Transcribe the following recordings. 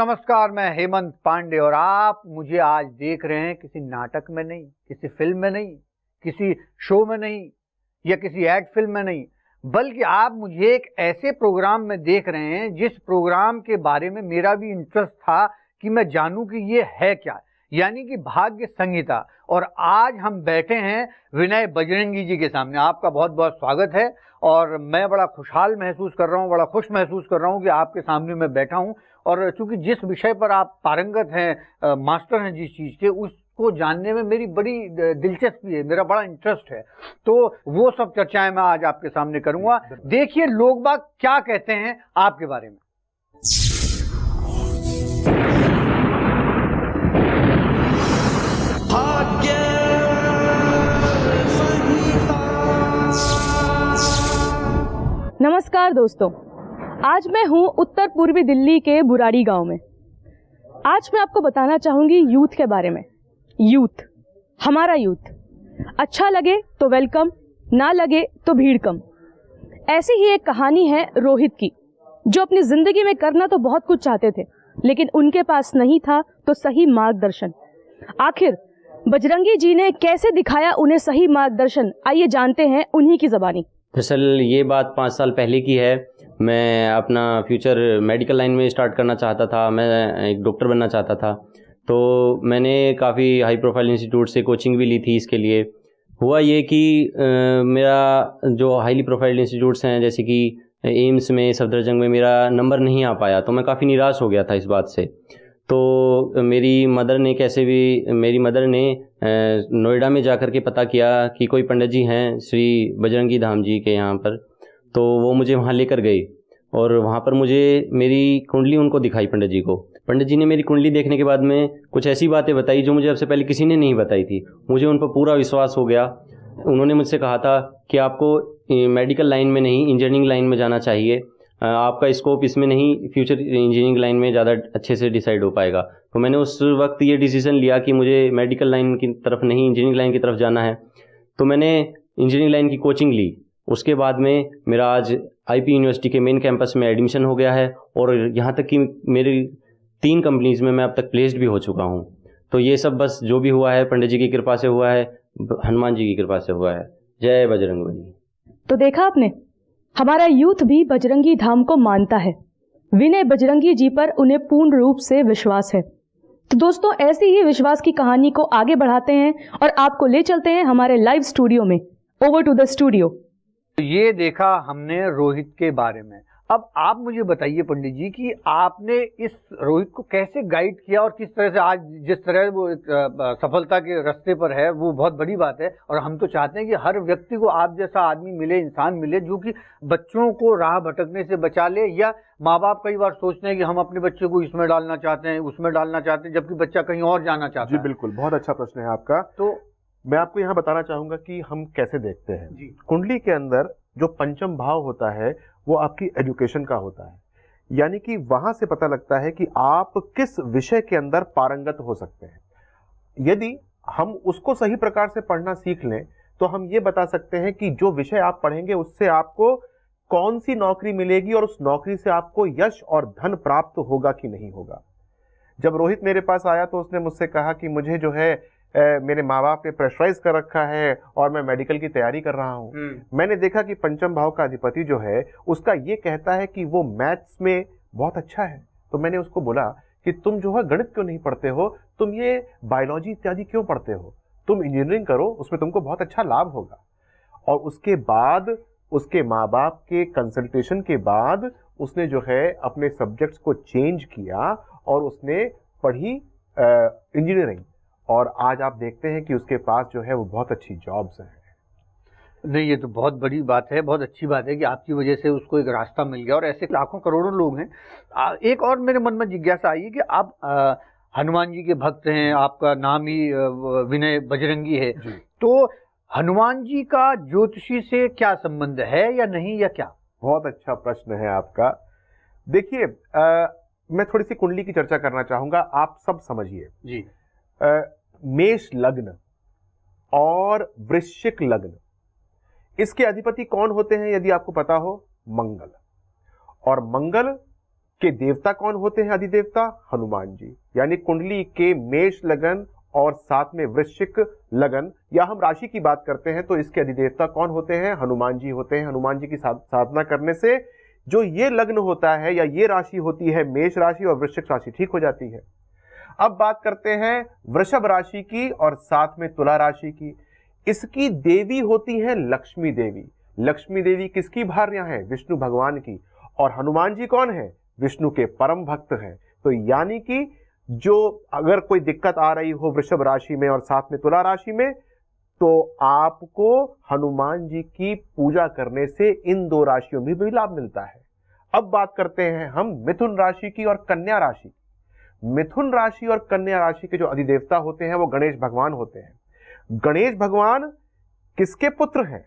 नमस्कार, मैं हेमंत पांडे और आप मुझे आज देख रहे हैं किसी नाटक में नहीं, किसी फिल्म में नहीं, किसी शो में नहीं या किसी एड फिल्म में नहीं, बल्कि आप मुझे एक ऐसे प्रोग्राम में देख रहे हैं जिस प्रोग्राम के बारे में मेरा भी इंटरेस्ट था कि मैं जानूं कि ये है क्या, यानी कि भाग्य संहिता। और आज हम बैठे हैं विनय बजरंगी जी के सामने। आपका बहुत बहुत स्वागत है और मैं बड़ा खुशहाल महसूस कर रहा हूँ, बड़ा खुश महसूस कर रहा हूँ कि आपके सामने मैं बैठा हूँ। और चूंकि जिस विषय पर आप पारंगत हैं, मास्टर हैं जिस चीज़ के, उसको जानने में मेरी बड़ी दिलचस्पी है, मेरा बड़ा इंटरेस्ट है। तो वो सब चर्चाएं मैं आज आपके सामने करूंगा। देखिए लोग बाग क्या कहते हैं आपके बारे में। नमस्कार दोस्तों, आज मैं हूँ उत्तर पूर्वी दिल्ली के बुराड़ी गांव में। आज मैं आपको बताना चाहूँगी यूथ के बारे में। यूथ, हमारा यूथ, अच्छा लगे तो वेलकम, ना लगे तो भीड़ कम। ऐसी ही एक कहानी है रोहित की, जो अपनी ज़िंदगी में करना तो बहुत कुछ चाहते थे, लेकिन उनके पास नहीं था तो सही मार्गदर्शन। आखिर बजरंगी जी ने कैसे दिखाया उन्हें सही मार्गदर्शन, आइए जानते हैं उन्हीं की ज़बानी। दरअसल ये बात 5 साल पहले की है। मैं अपना फ्यूचर मेडिकल लाइन में स्टार्ट करना चाहता था, मैं एक डॉक्टर बनना चाहता था। तो मैंने काफ़ी हाई प्रोफाइल इंस्टीट्यूट से कोचिंग भी ली थी इसके लिए। हुआ ये कि मेरा जो हाईली प्रोफाइल इंस्टीट्यूट्स हैं जैसे कि एम्स में, सफदरजंग में, मेरा नंबर नहीं आ पाया, तो मैं काफ़ी निराश हो गया था इस बात से। तो मेरी मदर ने नोएडा में जा कर के पता किया कि कोई पंडित जी हैं श्री बजरंगी धाम जी के यहाँ पर। तो वो मुझे वहाँ लेकर गए और वहाँ पर मुझे मेरी कुंडली उनको दिखाई पंडित जी को। पंडित जी ने मेरी कुंडली देखने के बाद में कुछ ऐसी बातें बताई जो मुझे अब से पहले किसी ने नहीं बताई थी। मुझे उन पर पूरा विश्वास हो गया। उन्होंने मुझसे कहा था कि आपको मेडिकल लाइन में नहीं, इंजीनियरिंग लाइन में जाना चाहिए, आपका स्कोप इसमें नहीं, फ्यूचर इंजीनियरिंग लाइन में ज़्यादा अच्छे से डिसाइड हो पाएगा। तो मैंने उस वक्त ये डिसीज़न लिया कि मुझे मेडिकल लाइन की तरफ नहीं, इंजीनियरिंग लाइन की तरफ जाना है। तो मैंने इंजीनियरिंग लाइन की कोचिंग ली। उसके बाद में मेरा आज आईपी यूनिवर्सिटी के मेन कैंपस में एडमिशन हो गया है और यहाँ तक कि मेरी 3 कंपनीज़ में मैं अब तक प्लेस्ड भी हो चुका हूँ। तो ये सब बस जो भी हुआ है पंडित जी की कृपा से हुआ है, हनुमान जी की कृपा से हुआ है। जय बजरंगबली। तो देखा आपने, हमारा यूथ भी बजरंगी धाम को मानता है। विनय बजरंगी जी पर उन्हें पूर्ण रूप से विश्वास है। तो दोस्तों, ऐसी ही विश्वास की कहानी को आगे बढ़ाते हैं और आपको ले चलते हैं हमारे लाइव स्टूडियो में। Over to the studio. ये देखा हमने रोहित के बारे में। अब आप मुझे बताइए पंडित जी कि आपने इस रोहित को कैसे गाइड किया और किस तरह से आज जिस तरह वो सफलता के रास्ते पर है, वो बहुत बड़ी बात है। और हम तो चाहते हैं कि हर व्यक्ति को आप जैसा आदमी मिले, इंसान मिले, जो कि बच्चों को राह भटकने से बचा ले। या माँ बाप कई बार सोचते हैं कि हम अपने बच्चे को इसमें डालना चाहते हैं, उसमें डालना चाहते हैं, जबकि बच्चा कहीं और जाना चाहता है। जी बिल्कुल, बहुत अच्छा प्रश्न है आपका। तो मैं आपको यहाँ बताना चाहूंगा कि हम कैसे देखते हैं जी। कुंडली के अंदर जो पंचम भाव होता है वो आपकी एजुकेशन का होता है, यानी कि वहां से पता लगता है कि आप किस विषय के अंदर पारंगत हो सकते हैं। यदि हम उसको सही प्रकार से पढ़ना सीख लें तो हम ये बता सकते हैं कि जो विषय आप पढ़ेंगे उससे आपको कौन सी नौकरी मिलेगी और उस नौकरी से आपको यश और धन प्राप्त होगा कि नहीं होगा। जब रोहित मेरे पास आया तो उसने मुझसे कहा कि मुझे जो है मेरे माँ बाप ने प्रेशराइज कर रखा है और मैं मेडिकल की तैयारी कर रहा हूँ। मैंने देखा कि पंचम भाव का अधिपति जो है उसका ये कहता है कि वो मैथ्स में बहुत अच्छा है। तो मैंने उसको बोला कि तुम जो है गणित क्यों नहीं पढ़ते हो, तुम ये बायोलॉजी इत्यादि क्यों पढ़ते हो, तुम इंजीनियरिंग करो, उसमें तुमको बहुत अच्छा लाभ होगा। और उसके बाद उसके माँ बाप के कंसल्टेशन के बाद उसने जो है अपने सब्जेक्ट्स को चेंज किया और उसने पढ़ी इंजीनियरिंग। और आज आप देखते हैं कि उसके पास जो है वो बहुत अच्छी जॉब्स हैं। नहीं, ये तो बहुत बड़ी बात है, बहुत अच्छी बात है कि आपकी वजह से उसको एक रास्ता मिल गया। और ऐसे लाखों करोड़ों लोग हैं। एक और मेरे मन में जिज्ञासा आई है कि आप हनुमान जी के भक्त हैं, आपका नाम ही विनय बजरंगी है, तो हनुमान जी का ज्योतिषी से क्या संबंध है या नहीं, या क्या? बहुत अच्छा प्रश्न है आपका। देखिए, मैं थोड़ी सी कुंडली की चर्चा करना चाहूंगा, आप सब समझिए जी। मेष लग्न और वृश्चिक लग्न, इसके अधिपति कौन होते हैं यदि आपको पता हो? मंगल। और मंगल के देवता कौन होते हैं, अधिदेवता हनुमान जी। यानी कुंडली के मेष लगन और साथ में वृश्चिक लगन, या हम राशि की बात करते हैं तो इसके अधिदेवता कौन होते हैं, हनुमान जी होते हैं। हनुमान जी की साधना करने से जो ये लग्न होता है या ये राशि होती है, मेष राशि और वृश्चिक राशि, ठीक हो जाती है। अब बात करते हैं वृषभ राशि की और साथ में तुला राशि की। इसकी देवी होती है लक्ष्मी देवी। लक्ष्मी देवी किसकी भार्या है, विष्णु भगवान की। और हनुमान जी कौन है, विष्णु के परम भक्त हैं। तो यानी कि जो अगर कोई दिक्कत आ रही हो वृषभ राशि में और साथ में तुला राशि में, तो आपको हनुमान जी की पूजा करने से इन दो राशियों में भी लाभ मिलता है। अब बात करते हैं हम मिथुन राशि की और कन्या राशि। मिथुन राशि और कन्या राशि के जो अधिदेवता होते हैं वो गणेश भगवान होते हैं। गणेश भगवान किसके पुत्र हैं,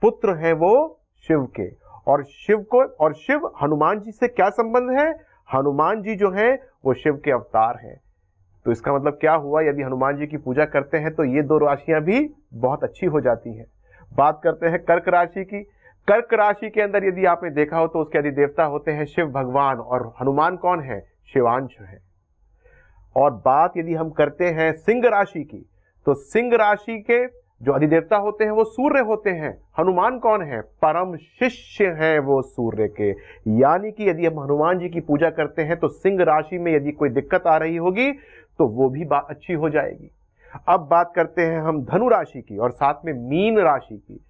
पुत्र हैं वो शिव के। और शिव हनुमान जी से क्या संबंध है, हनुमान जी जो हैं वो शिव के अवतार हैं। तो इसका मतलब क्या हुआ, यदि हनुमान जी की पूजा करते हैं तो ये दो राशियां भी बहुत अच्छी हो जाती हैं। बात करते हैं कर्क राशि की। कर्क राशि के अंदर यदि आपने देखा हो तो उसके अधिदेवता होते हैं शिव भगवान, और हनुमान कौन है, शिवांश है। और बात यदि हम करते हैं सिंह राशि की, तो सिंह राशि के जो अधिदेवता होते हैं वो सूर्य होते हैं। हनुमान कौन है, परम शिष्य हैं वो सूर्य के। यानी कि यदि हम हनुमान जी की पूजा करते हैं तो सिंह राशि में यदि कोई दिक्कत आ रही होगी तो वो भी बात अच्छी हो जाएगी। अब बात करते हैं हम धनु राशि की और साथ में मीन राशि की।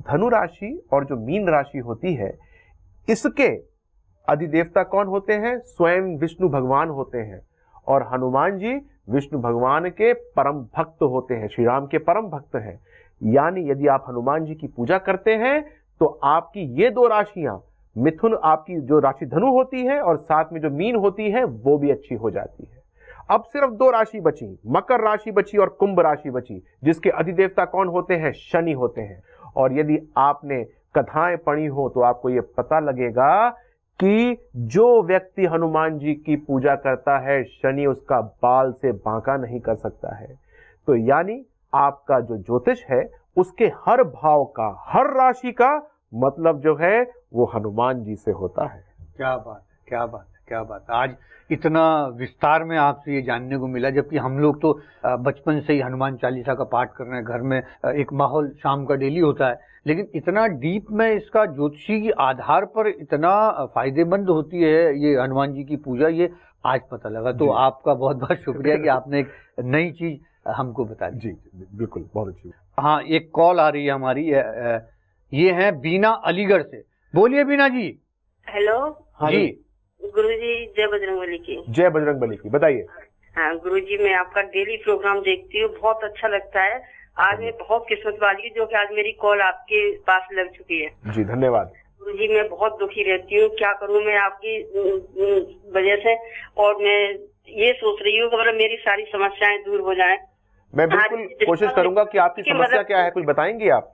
धनु राशि और जो मीन राशि होती है, इसके अधिदेवता कौन होते हैं, स्वयं विष्णु भगवान होते हैं। और हनुमान जी विष्णु भगवान के परम भक्त होते हैं, श्री राम के परम भक्त हैं। यानी यदि आप हनुमान जी की पूजा करते हैं तो आपकी ये दो राशियां, मिथुन आपकी जो राशि धनु होती है और साथ में जो मीन होती है वो भी अच्छी हो जाती है। अब सिर्फ दो राशि बची, मकर राशि बची और कुंभ राशि बची, जिसके अधिदेवता कौन होते हैं, शनि होते हैं। और यदि आपने कथाएं पढ़ी हो तो आपको यह पता लगेगा कि जो व्यक्ति हनुमान जी की पूजा करता है, शनि उसका बाल से बांका नहीं कर सकता है। तो यानी आपका जो ज्योतिष है उसके हर भाव का, हर राशि का मतलब जो है वो हनुमान जी से होता है। क्या बात है, क्या बात है, क्या बात है। आज इतना विस्तार में आपसे ये जानने को मिला, जबकि हम लोग तो बचपन से ही हनुमान चालीसा का पाठ कर रहे हैं, घर में एक माहौल शाम का डेली होता है, लेकिन इतना डीप में इसका ज्योतिषी के आधार पर इतना फायदेमंद होती है ये हनुमान जी की पूजा, ये आज पता लगा। तो आपका बहुत बहुत शुक्रिया कि आपने एक नई चीज हमको बता दी। जी बिल्कुल, बहुत अच्छी। हाँ, एक कॉल आ रही है हमारी, ये है बीना अलीगढ़ से। बोलिए बीना जी। हेलो। हाँ जी। गुरुजी जय बजरंगबली की। जय बजरंगबली की, बताइए। हाँ गुरुजी, मैं आपका डेली प्रोग्राम देखती हूँ, बहुत अच्छा लगता है। आज मैं बहुत किस्मत वाली हूँ जो कि आज मेरी कॉल आपके पास लग चुकी है। जी धन्यवाद। गुरुजी मैं बहुत दुखी रहती हूँ, क्या करूँ मैं आपकी वजह से, और मैं ये सोच रही हूँ कि मतलब मेरी सारी समस्याएं दूर हो जाएं। मैं बिल्कुल कोशिश करूंगा कि आपकी समस्या क्या है, कुछ बताएंगे आप?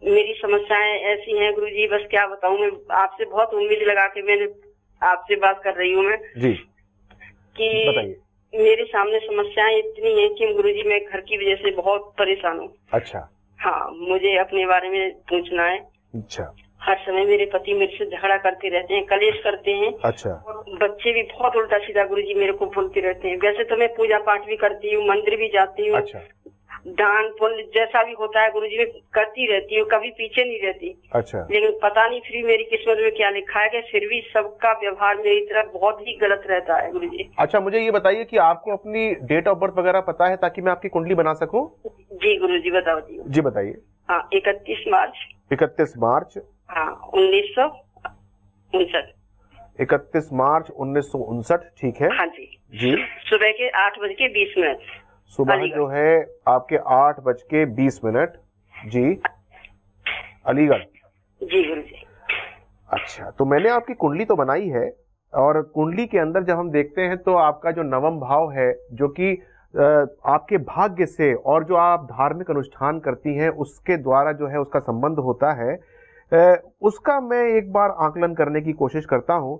मेरी समस्याएं ऐसी हैं गुरुजी, बस क्या बताऊं, मैं आपसे बहुत उम्मीद लगा के मैंने आपसे बात कर रही हूँ मैं जी, कि बताइए। मेरे सामने समस्याएं इतनी हैं कि गुरुजी मैं घर की वजह से बहुत परेशान हूँ। अच्छा। हाँ, मुझे अपने बारे में पूछना है। अच्छा। हर समय मेरे पति मेरे से झगड़ा करते रहते हैं, कलेश करते हैं। अच्छा। और बच्चे भी बहुत उल्टा सीधा गुरुजी मेरे को बोलते रहते हैं। वैसे तो मैं पूजा पाठ भी करती हूँ, मंदिर भी जाती हूँ। अच्छा। दान पुण्य जैसा भी होता है गुरुजी मैं करती रहती हूँ, कभी पीछे नहीं रहती। अच्छा। लेकिन पता नहीं फिर मेरी किस्मत में क्या लिखा है कि फिर भी सबका व्यवहार मेरी तरफ बहुत ही गलत रहता है गुरुजी। अच्छा, मुझे ये बताइए कि आपको अपनी डेट ऑफ बर्थ वगैरह पता है ताकि मैं आपकी कुंडली बना सकूं? जी गुरुजी बता दी। जी बताइए। हाँ, 31 मार्च। 31 मार्च। हाँ, 1959। 31 मार्च 1959, ठीक है। हाँ जी। जी। सुबह के 8:20। सुबह जो है आपके 8:20। जी, अलीगढ़। जी गुरुजी। अच्छा, तो मैंने आपकी कुंडली तो बनाई है, और कुंडली के अंदर जब हम देखते हैं तो आपका जो नवम भाव है, जो कि आपके भाग्य से और जो आप धार्मिक अनुष्ठान करती हैं उसके द्वारा जो है उसका संबंध होता है, उसका मैं एक बार आकलन करने की कोशिश करता हूं।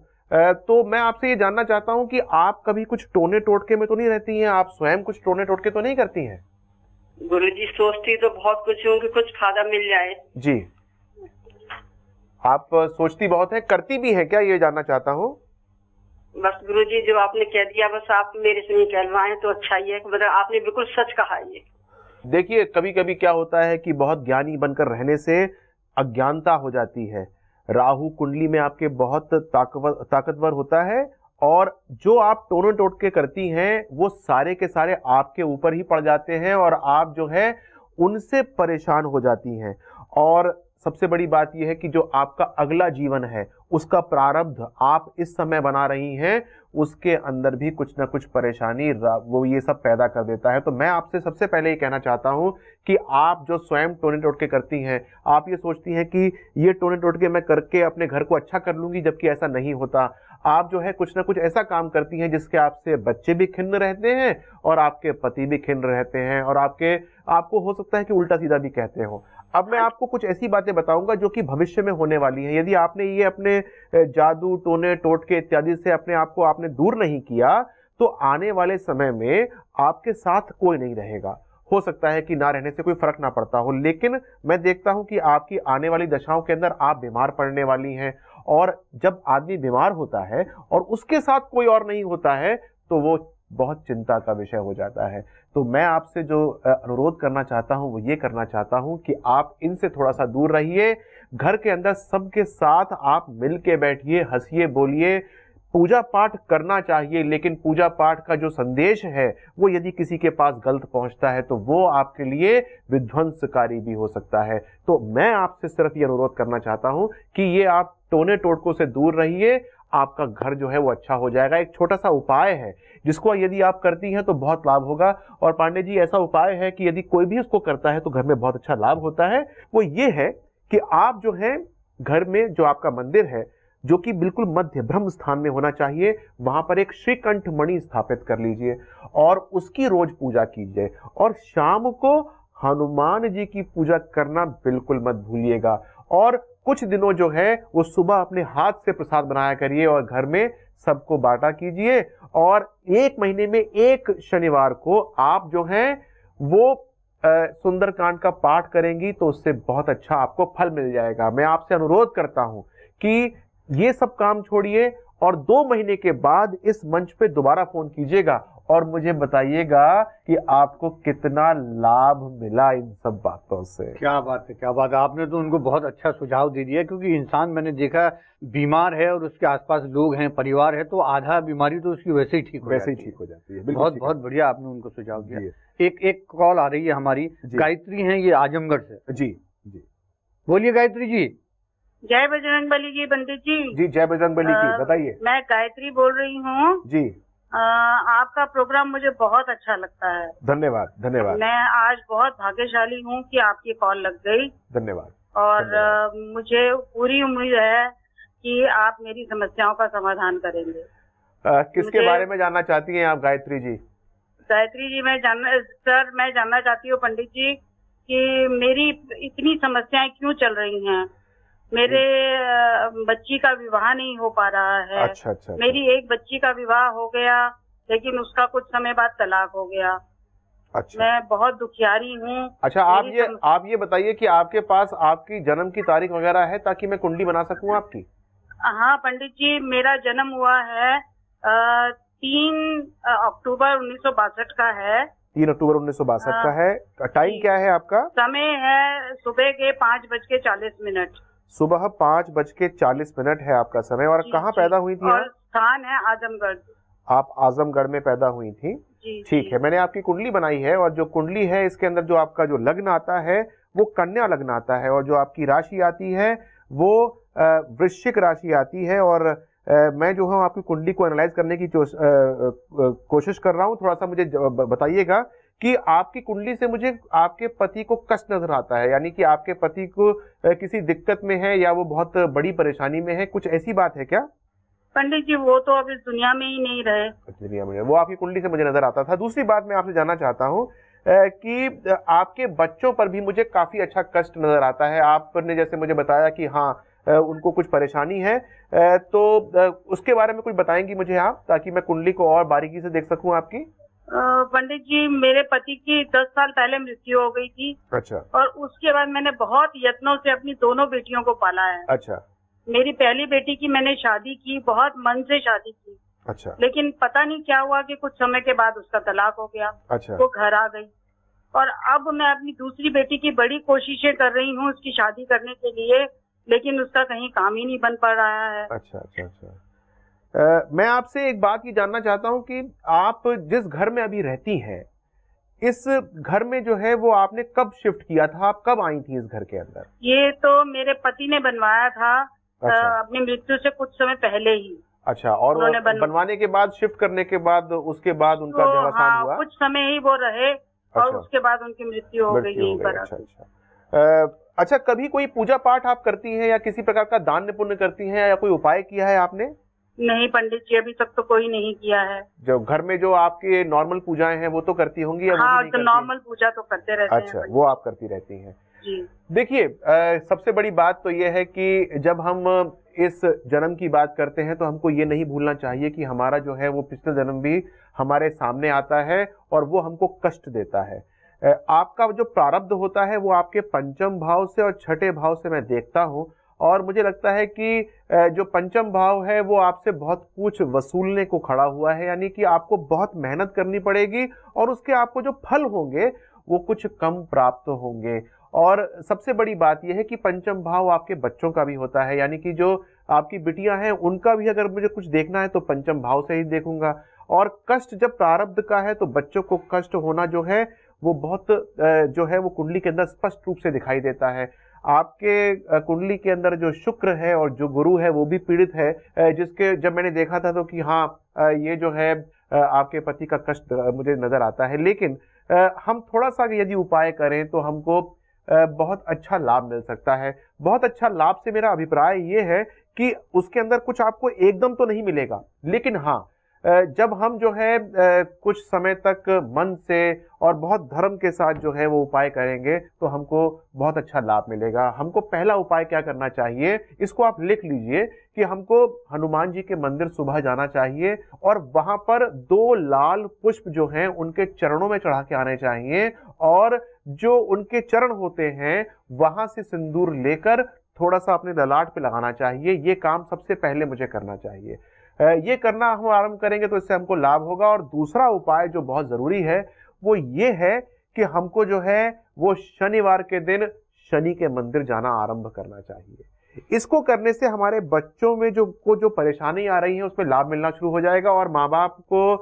तो मैं आपसे ये जानना चाहता हूं कि आप कभी कुछ टोने टोटके में तो नहीं रहती हैं? आप स्वयं कुछ टोने टोटके तो नहीं करती हैं? गुरुजी सोचती तो बहुत कुछ हूँ कि कुछ फायदा मिल जाए। जी, आप सोचती बहुत है, करती भी है क्या, ये जानना चाहता हूँ। बस गुरुजी जो आपने कह दिया बस आप मेरे से नहीं कहलवाएं तो अच्छा ही है, मतलब आपने बिल्कुल सच कहा ये। देखिए कभी कभी क्या होता है कि बहुत ज्ञानी बनकर रहने से अज्ञानता हो जाती है। राहु कुंडली में आपके बहुत ताकतवर होता है और जो आप टोनो टोटके करती हैं वो सारे के सारे आपके ऊपर ही पड़ जाते हैं और आप जो है उनसे परेशान हो जाती हैं। और सबसे बड़ी बात यह है कि जो आपका अगला जीवन है उसका प्रारब्ध आप इस समय बना रही हैं, उसके अंदर भी कुछ ना कुछ परेशानी वो ये सब पैदा कर देता है। तो मैं आपसे सबसे पहले ये कहना चाहता हूं कि आप जो स्वयं टोने टोटके करती हैं, आप ये सोचती हैं कि ये टोने टोटके मैं करके अपने घर को अच्छा कर लूंगी, जबकि ऐसा नहीं होता। आप जो है कुछ ना कुछ ऐसा काम करती हैं जिसके आपसे बच्चे भी खिन्न रहते हैं और आपके पति भी खिन्न रहते हैं और आपको हो सकता है कि उल्टा सीधा भी कहते हो। अब मैं आपको कुछ ऐसी बातें बताऊंगा जो कि भविष्य में होने वाली हैं। यदि आपने ये अपने जादू टोने टोटके इत्यादि से अपने आप को आपने दूर नहीं किया तो आने वाले समय में आपके साथ कोई नहीं रहेगा। हो सकता है कि ना रहने से कोई फर्क ना पड़ता हो, लेकिन मैं देखता हूं कि आपकी आने वाली दशाओं के अंदर आप बीमार पड़ने वाली हैं। और जब आदमी बीमार होता है और उसके साथ कोई और नहीं होता है तो वो बहुत चिंता का विषय हो जाता है। तो मैं आपसे जो अनुरोध करना चाहता हूं वो ये करना चाहता हूं कि आप इनसे थोड़ा सा दूर रहिए। घर के अंदर सबके साथ आप मिल के बैठिए, हंसिए, बोलिए। पूजा पाठ करना चाहिए, लेकिन पूजा पाठ का जो संदेश है वो यदि किसी के पास गलत पहुंचता है तो वो आपके लिए विध्वंसकारी भी हो सकता है। तो मैं आपसे सिर्फ ये अनुरोध करना चाहता हूं कि ये आप टोने टोटकों से दूर रहिए, आपका घर जो है वो अच्छा हो जाएगा। एक छोटा सा उपाय है जिसको यदि आप करती हैं तो बहुत लाभ होगा। और पांडे जी ऐसा उपाय है कि यदि कोई भी उसको करता है तो घर में बहुत अच्छा लाभ होता है। वो ये है कि आप जो है घर में जो आपका मंदिर है जो कि बिल्कुल मध्य ब्रह्म स्थान में होना चाहिए, वहां पर एक श्रीकंठ मणि स्थापित कर लीजिए और उसकी रोज पूजा कीजिए। और शाम को हनुमान जी की पूजा करना बिल्कुल मत भूलिएगा। और कुछ दिनों जो है वो सुबह अपने हाथ से प्रसाद बनाया करिए और घर में सबको बांटा कीजिए। और 1 महीने में 1 शनिवार को आप जो है वो सुंदरकांड का पाठ करेंगी तो उससे बहुत अच्छा आपको फल मिल जाएगा। मैं आपसे अनुरोध करता हूं कि ये सब काम छोड़िए और 2 महीने के बाद इस मंच पे दोबारा फोन कीजिएगा और मुझे बताइएगा कि आपको कितना लाभ मिला इन सब बातों से। क्या बात है, क्या बात है। आपने तो उनको बहुत अच्छा सुझाव दे दिया, क्योंकि इंसान मैंने देखा बीमार है और उसके आसपास लोग हैं, परिवार है, तो आधा बीमारी तो उसकी वैसे ही ठीक हो जाती है। बहुत बहुत बढ़िया आपने उनको सुझाव दिया। एक कॉल आ रही है हमारी, गायत्री हैं ये आजमगढ़ से। जी बोलिए गायत्री जी। जय बजरंगबली जी। पंडित जी। जी जय बजरंगबली जी, बताइए। मैं गायत्री बोल रही हूँ जी। आपका प्रोग्राम मुझे बहुत अच्छा लगता है। धन्यवाद धन्यवाद। मैं आज बहुत भाग्यशाली हूँ कि आपकी कॉल लग गई। धन्यवाद। और मुझे पूरी उम्मीद है कि आप मेरी समस्याओं का समाधान करेंगे। किसके बारे में जानना चाहती हैं आप गायत्री जी? गायत्री जी मैं जानना चाहती हूँ पंडित जी कि मेरी इतनी समस्याएं क्यों चल रही हैं। मेरे बच्ची का विवाह नहीं हो पा रहा है। अच्छा। मेरी एक बच्ची का विवाह हो गया लेकिन उसका कुछ समय बाद तलाक हो गया। अच्छा। मैं बहुत दुखियारी हूँ। अच्छा, आप ये बताइए कि आपके पास आपकी जन्म की तारीख वगैरह है ताकि मैं कुंडली बना सकूं आपकी? हाँ पंडित जी, मेरा जन्म हुआ है 3 अक्टूबर 1962 का है। 3 अक्टूबर 1962 का है। टाइम क्या है आपका? समय है सुबह के 5:40। सुबह 5:40 है आपका समय। और कहाँ पैदा हुई थी? और स्थान है आजमगढ़। आप आजमगढ़ में पैदा हुई थी? ठीक है, मैंने आपकी कुंडली बनाई है और जो कुंडली है इसके अंदर जो आपका जो लग्न आता है वो कन्या लग्न आता है और जो आपकी राशि आती है वो वृश्चिक राशि आती है। और मैं जो हूँ आपकी कुंडली को एनालाइज करने की कोशिश कर रहा हूँ। थोड़ा सा मुझे बताइएगा कि आपकी कुंडली से मुझे आपके पति को कष्ट नजर आता है, यानी कि आपके पति को किसी दिक्कत में है या वो बहुत बड़ी परेशानी में है, कुछ ऐसी बात है क्या? पंडित जी वो तो अब इस दुनिया में ही नहीं रहे। दुनिया में वो आपकी कुंडली से मुझे नजर आता था। दूसरी बात मैं आपसे जानना चाहता हूँ कि आपके बच्चों पर भी मुझे काफी अच्छा कष्ट नजर आता है। आपने जैसे मुझे बताया कि हाँ उनको कुछ परेशानी है, तो उसके बारे में कुछ बताएंगी मुझे आप, ताकि मैं कुंडली को और बारीकी से देख सकूं आपकी? पंडित जी मेरे पति की 10 साल पहले मृत्यु हो गई थी। अच्छा। और उसके बाद मैंने बहुत यत्नों से अपनी दोनों बेटियों को पाला है। अच्छा। मेरी पहली बेटी की मैंने शादी की, बहुत मन से शादी की। अच्छा। लेकिन पता नहीं क्या हुआ कि कुछ समय के बाद उसका तलाक हो गया। अच्छा। वो घर आ गई और अब मैं अपनी दूसरी बेटी की बड़ी कोशिशें कर रही हूँ उसकी शादी करने के लिए, लेकिन उसका कहीं काम ही नहीं बन पा रहा है। अच्छा अच्छा अच्छा। मैं आपसे एक बात ये जानना चाहता हूँ कि आप जिस घर में अभी रहती हैं, इस घर में जो है वो आपने कब शिफ्ट किया था, आप कब आई थी इस घर के अंदर? ये तो मेरे पति ने बनवाया था। अच्छा। अपनी मृत्यु से कुछ समय पहले ही। अच्छा। और उन्होंने बनवाने के बाद, शिफ्ट करने के बाद, उसके बाद उनका तो देहावसान हुआ? कुछ समय ही वो रहे और अच्छा। उसके बाद उनकी मृत्यु हो गई यहीं पर। अच्छा अच्छा। अच्छा, कभी कोई पूजा पाठ आप करती हैं या किसी प्रकार का दान पुण्य करती हैं या कोई उपाय किया है आपने? नहीं पंडित जी, अभी तक तो कोई नहीं किया है। जो घर में जो आपके नॉर्मल पूजाएं हैं वो तो करती होंगी या वो भी हाँ, नहीं तो करती? नॉर्मल पूजा तो करते रहते हैं। अच्छा, वो आप करती रहती हैं। जी। देखिए, सबसे बड़ी बात तो ये है कि जब हम इस जन्म की बात करते हैं तो हमको ये नहीं भूलना चाहिए कि हमारा जो है वो पिछले जन्म भी हमारे सामने आता है और वो हमको कष्ट देता है। आपका जो प्रारब्ध होता है वो आपके पंचम भाव से और छठे भाव से मैं देखता हूँ, और मुझे लगता है कि जो पंचम भाव है वो आपसे बहुत कुछ वसूलने को खड़ा हुआ है, यानी कि आपको बहुत मेहनत करनी पड़ेगी और उसके आपको जो फल होंगे वो कुछ कम प्राप्त होंगे। और सबसे बड़ी बात यह है कि पंचम भाव आपके बच्चों का भी होता है, यानी कि जो आपकी बिटियां हैं उनका भी अगर मुझे कुछ देखना है तो पंचम भाव से ही देखूंगा। और कष्ट जब प्रारब्ध का है तो बच्चों को कष्ट होना जो है वो बहुत जो है वो कुंडली के अंदर स्पष्ट रूप से दिखाई देता है। आपके कुंडली के अंदर जो शुक्र है और जो गुरु है वो भी पीड़ित है, जिसके जब मैंने देखा था तो कि हाँ, ये जो है आपके पति का कष्ट मुझे नजर आता है। लेकिन हम थोड़ा सा यदि उपाय करें तो हमको बहुत अच्छा लाभ मिल सकता है। बहुत अच्छा लाभ से मेरा अभिप्राय ये है कि उसके अंदर कुछ आपको एकदम तो नहीं मिलेगा, लेकिन हाँ, जब हम जो है कुछ समय तक मन से और बहुत धर्म के साथ जो है वो उपाय करेंगे तो हमको बहुत अच्छा लाभ मिलेगा। हमको पहला उपाय क्या करना चाहिए, इसको आप लिख लीजिए कि हमको हनुमान जी के मंदिर सुबह जाना चाहिए और वहां पर 2 लाल पुष्प जो हैं उनके चरणों में चढ़ा के आने चाहिए, और जो उनके चरण होते हैं वहां से सिंदूर लेकर थोड़ा सा अपने ललाट पे लगाना चाहिए। ये काम सबसे पहले मुझे करना चाहिए। ये करना हम आरंभ करेंगे तो इससे हमको लाभ होगा। और दूसरा उपाय जो बहुत जरूरी है वो ये है कि हमको जो है वो शनिवार के दिन शनि के मंदिर जाना आरंभ करना चाहिए। इसको करने से हमारे बच्चों में जो परेशानी आ रही है उसमें लाभ मिलना शुरू हो जाएगा। और माँ बाप को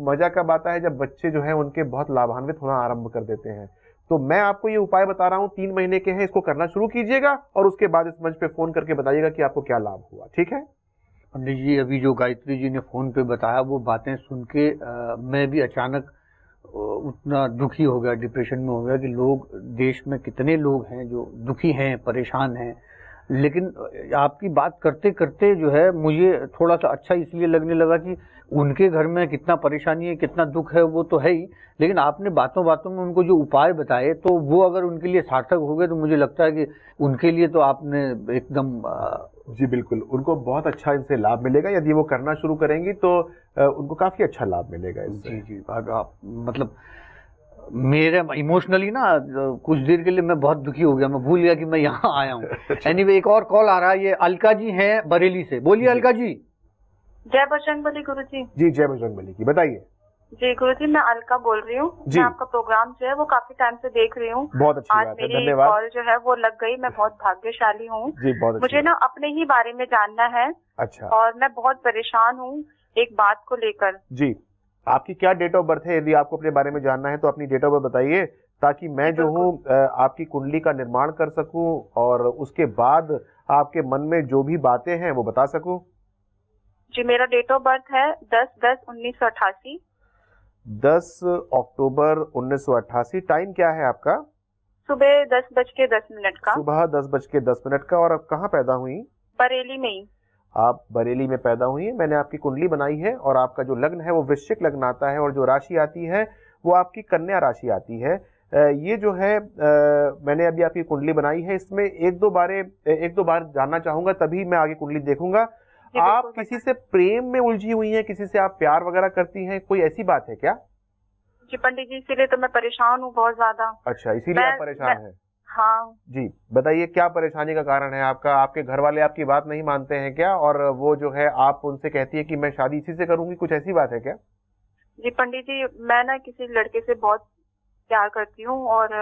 मजा कब आता है, जब बच्चे जो है उनके बहुत लाभान्वित होना आरंभ कर देते हैं। तो मैं आपको ये उपाय बता रहा हूँ, 3 महीने के हैं, इसको करना शुरू कीजिएगा और उसके बाद इस मंच पे फोन करके बताइएगा कि आपको क्या लाभ हुआ। ठीक है पंडित जी? अभी जो गायत्री जी ने फोन पे बताया वो बातें सुन के मैं भी अचानक उतना दुखी हो गया, डिप्रेशन में हो गया कि लोग, देश में कितने लोग हैं जो दुखी हैं, परेशान हैं। लेकिन आपकी बात करते करते जो है मुझे थोड़ा सा अच्छा इसलिए लगने लगा कि उनके घर में कितना परेशानी है, कितना दुख है, वो तो है ही, लेकिन आपने बातों बातों में उनको जो उपाय बताए तो वो अगर उनके लिए सार्थक हो गए तो मुझे लगता है कि उनके लिए तो आपने एकदम जी बिल्कुल, उनको बहुत अच्छा इनसे लाभ मिलेगा। यदि वो करना शुरू करेंगी तो उनको काफी अच्छा लाभ मिलेगा इससे। जी जी, आप मतलब मेरे इमोशनली ना कुछ देर के लिए मैं बहुत दुखी हो गया, मैं भूल गया कि मैं यहाँ आया हूँ। एनीवे, एक और कॉल आ रहा है, ये अलका जी हैं बरेली से। बोलिए अलका जी। जय बजरंगबली गुरु जी। जी जय बजरंगबली की, बताइए। जी गुरु जी, मैं अलका बोल रही हूँ। मैं आपका प्रोग्राम जो है वो काफी टाइम से देख रही हूँ। बहुत अच्छी आज बात है, मेरी धन्यवाद। कॉल जो है वो लग गई, मैं बहुत भाग्यशाली हूँ। जी बहुत अच्छी मुझे ना अपने ही बारे में जानना है। अच्छा। और मैं बहुत परेशान हूँ एक बात को लेकर। जी, आपकी क्या डेट ऑफ बर्थ है? यदि आपको अपने बारे में जानना है तो अपनी डेट ऑफ बर्थ बताइए, ताकि मैं जो हूँ आपकी कुंडली का निर्माण कर सकूं और उसके बाद आपके मन में जो भी बातें हैं वो बता सकूं। जी, मेरा डेट ऑफ बर्थ है 10/10/1988। 10 अक्टूबर 1988। टाइम क्या है आपका? सुबह 10:10 का। सुबह 10:10 का। और आप कहाँ पैदा हुई? बरेली में ही। आप बरेली में पैदा हुई हैं। मैंने आपकी कुंडली बनाई है और आपका जो लग्न है वो वृश्चिक लग्न आता है और जो राशि आती है वो आपकी कन्या राशि आती है। ये जो है मैंने अभी आपकी कुंडली बनाई है, इसमें एक दो बार जानना चाहूंगा, तभी मैं आगे कुंडली देखूंगा। आप किसी से प्रेम में उलझी हुई हैं, किसी से आप प्यार वगैरह करती हैं, कोई ऐसी बात है क्या? जी पंडित जी, इसीलिए तो मैं परेशान हूँ बहुत ज्यादा। अच्छा, इसीलिए आप परेशान हैं? हाँ जी बताइए, क्या परेशानी का कारण है आपका? आपके घर वाले आपकी बात नहीं मानते हैं क्या? और वो जो है आप उनसे कहती है कि मैं शादी इसी से करूंगी, कुछ ऐसी बात है क्या? जी पंडित जी, मैं ना किसी लड़के से बहुत प्यार करती हूँ और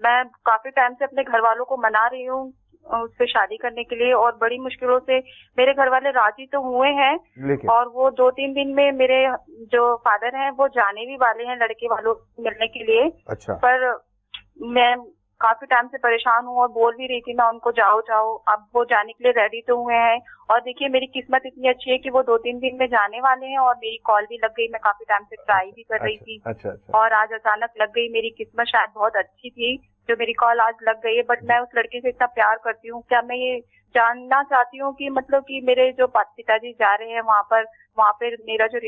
मैं काफी टाइम से अपने घर वालों को मना रही हूँ उससे शादी करने के लिए, और बड़ी मुश्किलों से मेरे घर वाले राजी तो हुए हैं। और वो 2-3 दिन में मेरे जो फादर हैं वो जाने भी वाले हैं लड़के वालों से मिलने के लिए। अच्छा। पर मैं काफी टाइम से परेशान हूँ और बोल भी रही थी मैं उनको जाओ जाओ, अब वो जाने के लिए रेडी तो हुए हैं। और देखिए मेरी किस्मत इतनी अच्छी है कि वो 2-3 दिन में जाने वाले हैं और मेरी कॉल भी लग गई। मैं काफी टाइम से ट्राई भी कर रही थी। अच्छा, अच्छा। और आज अचानक लग गई। मेरी किस्मत शायद बहुत अच्छी थी जो मेरी कॉल आज लग गई है। बट मैं उस लड़के से इतना प्यार करती हूँ, क्या मैं ये जानना चाहती हूँ कि मतलब कि मेरे जो पिताजी जा रहे हैं वहाँ पर मेरा जो